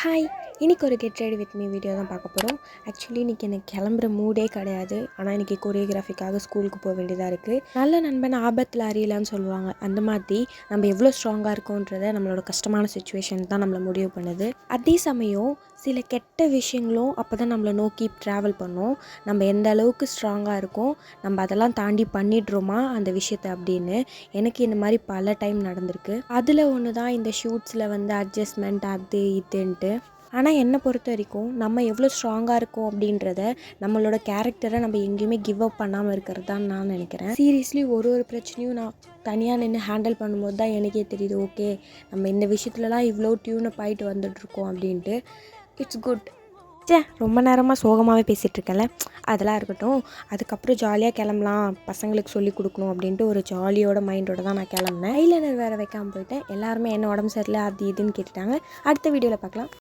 Hi, இன்றைக்கி ஒரு get ready with me video தான் பார்க்க போகிறோம். ஆக்சுவலி இன்றைக்கி எனக்கு கிளம்புற மூடே கிடையாது. ஆனால் இன்றைக்கி கொரியோகிராஃபிக்காக ஸ்கூலுக்கு போக வேண்டியதாக இருக்குது. நல்ல நண்பன் ஆபத்தில் அறியலான்னு சொல்லுவாங்க. அந்த மாதிரி நம்ம எவ்வளோ ஸ்ட்ராங்காக இருக்கோன்றதை நம்மளோட கஷ்டமான சுச்சுவேஷன் தான் நம்மளை முடிவு பண்ணுது. அதே சமயம் சில கெட்ட விஷயங்களும் அப்போ தான் நம்மளை நோக்கி ட்ராவல் பண்ணோம். நம்ம எந்த அளவுக்கு ஸ்ட்ராங்காக இருக்கோம், நம்ம அதெல்லாம் தாண்டி பண்ணிடுறோமா அந்த விஷயத்தை அப்படின்னு எனக்கு இந்த மாதிரி பல டைம் நடந்திருக்கு. அதில் ஒன்று தான் இந்த ஷூட்ஸில் அட்ஜஸ்ட்மெண்ட் அது இதுன்ட்டு. ஆனால் என்னை பொறுத்த வரைக்கும் நம்ம எவ்வளோ ஸ்ட்ராங்காக இருக்கோம் அப்படின்றத நம்மளோட கேரக்டரை நம்ம எங்கேயுமே கிவ் அப் பண்ணாமல் இருக்கிறது தான் நான் நினைக்கிறேன். சீரியஸ்லி ஒரு பிரச்சனையும் நான் தனியாக நின்று ஹேண்டில் பண்ணும்போது தான் எனக்கே தெரியுது, ஓகே நம்ம இந்த விஷயத்துலலாம் இவ்வளோ டியூனப் ஆகிட்டு வந்துட்டுருக்கோம் அப்படின்ட்டு. It's good. ரொம்ப நேரமாக சோகமாகவே பேசிகிட்ருக்கேன்ல, அதெல்லாம் இருக்கட்டும். அதுக்கப்புறம் ஜாலியாக கிளம்பலாம், பசங்களுக்கு சொல்லி கொடுக்கணும் அப்படின்ட்டு ஒரு ஜாலியோட மைண்டோட தான் நான் கிளம்புனேன். ஐலைனர் வேறு வைக்காமல் போயிட்டேன். எல்லாருமே என்ன உடம்பு சரியில்லை அது இதுன்னு கேட்டுட்டாங்க. அடுத்த வீடியோவில் பார்க்கலாம்.